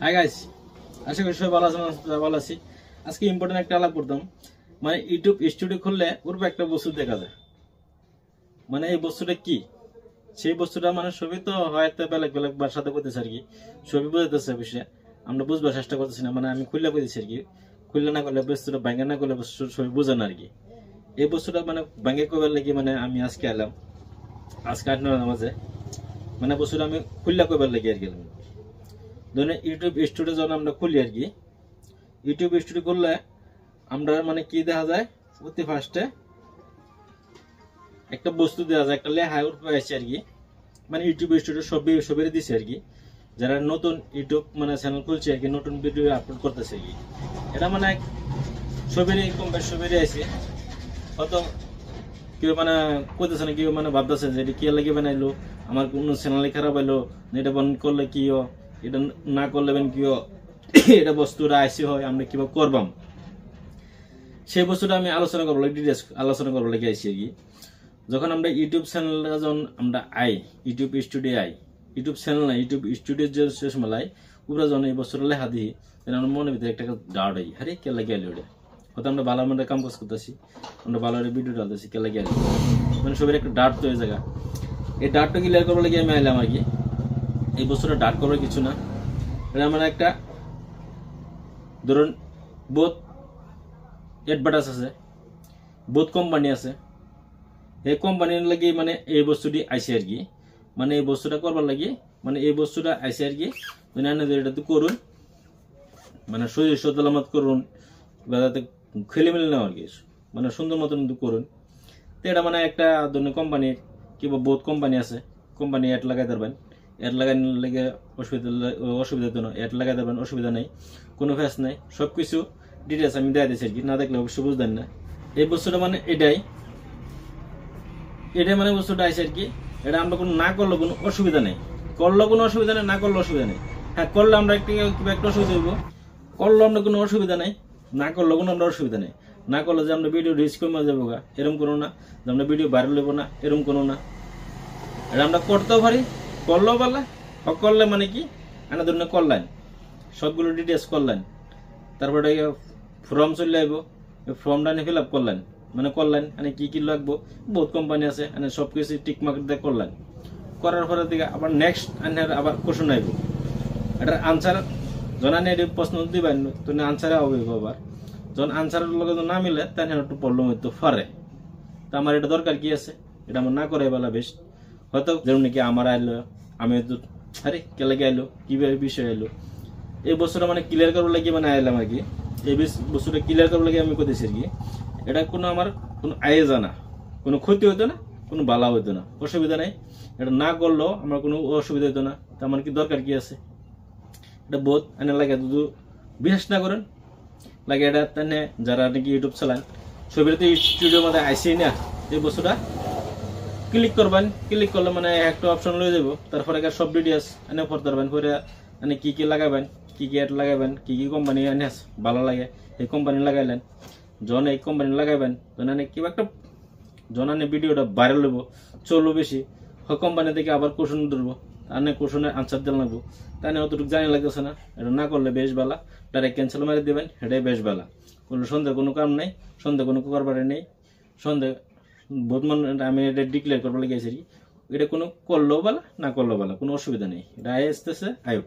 Hi guys, আশা করি সবাই ভালো আছেন। ভালো আছি। আজকে ইম্পর্টেন্ট একটা আলাপ করতাম। মানে ইউটিউব স্টুডিও খুললে ওরপর একটা বস্তু দেখা যায়। মানে এই বস্তুটা কি, সেই বস্তুটা মানে ছবি তো হয়তো বেলেগ বেলেগ ভাষাতে বলতেছে আর কি, ছবি বোঝাতেছে বিষয়ে আমরা বুঝবার চেষ্টা করতেছি না। মানে আমি খুললে বুঝেছি আর কি, খুললে না করলে বস্তুটা ব্যাঙ্গে না করলে ছবি বোঝে না আর কি। এই বস্তুটা মানে ব্যাঙ্গে করবার লাগি মানে আমি আজকে এলাম, আজকে 8-9 মাঝে মানে বস্তুটা আমি খুললে করবার লাগি আর কি। ধরেন ইউটিউব স্টুডিও যখন আমরা খুলি আর কি, ইউটিউব স্টুডিও করলে আমরা মানে কি দেখা যায়, অতি ফার্স্টে একটা বস্তু দেওয়া যায়, একটা লেখায় উঠে আসছে আর কি। মানে ইউটিউব স্টুডিও সবই দিছে আর কি, যারা নতুন ইউটিউব মানে চ্যানেল খুলছে আর কি, নতুন ভিডিও আপলোড করতেছে আর কি। এটা মানে ছবিরই কম বেশ ছবিরই আছে। হয়তো কেউ মানে কইতেছে না, কেউ মানে ভাবতেছে যে এটা কি লাগে বানাইলো, আমার কোনো চ্যানেলে খারাপ হইলো, এটা বন্ধ করলে কি হয়, এটা না করলে কি হয়, এটা বস্তুটা আইসি হয়, আমরা কিভাবে করবাম সেই বস্তুটা আমি আলোচনা করবো, ডিটেলস আলোচনা করবো লেগে আইসি আর কি। যখন আমরা ইউটিউব চ্যানেল যখন আমরা ইউটিউব স্টুডিও ইউটিউব চ্যানেল না, ইউটিউব স্টুডিও যে শেষ মেলায় উপরে যখন এই বস্তুটা লেখা দিই, আমার মনের ভিতরে একটা ডাউট হয়, আরে কে লাগে আলো ওটা। হয়তো আমরা ভালো মধ্যে কাম কাজ করতেছি, আমরা ভালো ভিডিও ডালতেছি, কে লাগে আলো, মানে সবের একটা ডাউট তো হয়ে জায়গা। এই ডাউটটা ক্লিয়ার করবো লাগে আমি আইলাম আর কি। এই বস্তুটা ডাউট করার কিছু না, এটা আমার একটা ধরুন বোধ অ্যাডভার্টাইজ আছে, বোধ কোম্পানি আছে, এই কোম্পানির লাগি মানে এই বস্তুটি আইসে আর কি। মানে এই বস্তুটা করবার লাগি মানে এই বস্তুটা আইসে আর কি, মানে এটা তো করুন, মানে শরীর সদলামত করুন, বা যাতে খেলেমেলে না আর কি, মানে সুন্দর মতন করুন। তো এটা মানে একটা ধরনের কোম্পানির কিংবা বোধ কোম্পানি আছে, কোম্পানি অ্যাড লাগাই দেবেন, অ্যাড লাগানোর লেগে অসুবিধা তো না, অ্যাড লাগাই দেবেন, অসুবিধা নেই, কোনো ফেস নাই, সবকিছু ডিটেলস আমি দেওয়া দিচ্ছি আর কি, না দেখলে অবশ্যই বুঝতেন না। এই বস্তুটা মানে এটাই মানে বস্তুটা আছে আর কি। এটা আমরা কোনো না করলে কোনো অসুবিধা নেই, করলেও কোনো অসুবিধা নেই, না করলে অসুবিধা নেই। হ্যাঁ, করলে আমরা একটা অসুবিধা হইব, করলে আমরা কোনো অসুবিধা নেই, না করলে কোনো আমরা অসুবিধা নেই। না করলে যে আমরা ভিডিও রিচ কমে যাবো গা এরকম কোনো না, যে আমরা ভিডিও ভাইরাল হইব না এরকম কোনো না। এটা আমরা করতেও পারি, করলেও পারলে, করলে মানে কি আনা ধরনের করলেন, সবগুলো ডিটেলস করলেন, তারপরে ফর্ম চলে আসবো, ফর্মটা নিয়ে ফিল আপ করলেন, মানে করলেন মানে কি কি লাগবো, বহুত কোম্পানি আছে, মানে সবকিছু টিক মার্ক দিয়ে করলেন। করার পরে দিকে আবার নেক্সট আবার কোশ্চেন আইব, এটার আনসার যখন প্রশ্ন দিবেন তো আনসারে হবে। আবার যখন আনসারের লগে না মিলে তাহলে একটু প্রবলেম হইতে পারে। তো আমার এটা দরকার কি আছে, এটা আমার না করে বেলা বেশ। হয়তো যেমন নাকি আমার আইলো, আমি তো আরে কেলেকে আইলো, কিভাবে বিষয় আইলো, এই বস্তুটা মানে ক্লিয়ার করবার লাগে মানে আইলাম আর কি। এই বস্তুটা ক্লিয়ার করবার লাগে আমি করতেছি আর কি। এটা কোনো আমার কোনো আয়ে জানা, কোনো ক্ষতি হইতো না, কোনো বালা হইতো না, অসুবিধা নেই। এটা না করলেও আমার কোনো অসুবিধা হইতো না। তো আমার কি দরকার কি আছে, এটা বোধ এনে লাগে শুধু বিশ্বাস না করেন লাগে। এটা তেনে যারা নাকি ইউটিউব চালান, ছবিতে স্টুডিওর মধ্যে আইসি না, এই বস্তুটা ক্লিক করবেন, ক্লিক করলে মানে একটা অপশন লয়ে যাব, তারপরে সব ডিটেলস এনে পড়তে পারবেন, পরে মানে কি কি লাগাবেন, কি কি অ্যাড লাগাবেন, কি কি কোম্পানি এনে ভালো লাগে এই কোম্পানি লাগাইলেন। যখন এই কোম্পানি লাগাইবেন তখন কিবা একটা জনানে ভিডিওটা ভাইরাল হইব, চলবো বেশি, হয় কোম্পানি থেকে আবার কোশ্চেন ধরবো, আনে কোশ্চেনের আনসার দিতে লাগবো, তাই না অতটুকু জানি লাগতেছে না। এটা না করলে বেশ বেলা, ডাইরেক্ট ক্যান্সেল মারি দেবেন, এটাই বেশ বেলা। কোনো সন্দেহ কোনো কাম নেই, সন্দেহ কোনো করবারে নেই, সন্দেহ বহুত মন আমি এটা ডিক্লেয়ার করবো লেগেছি। এটা কোনো করলেও বেলা, না করলেও বেলা, কোনো অসুবিধা নেই। এটা আসতেছে আয়োগ।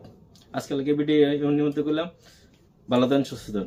আজকালকে ভিডিও নিয়মিত করলাম। ভালো দেন, সুস্থ দেন।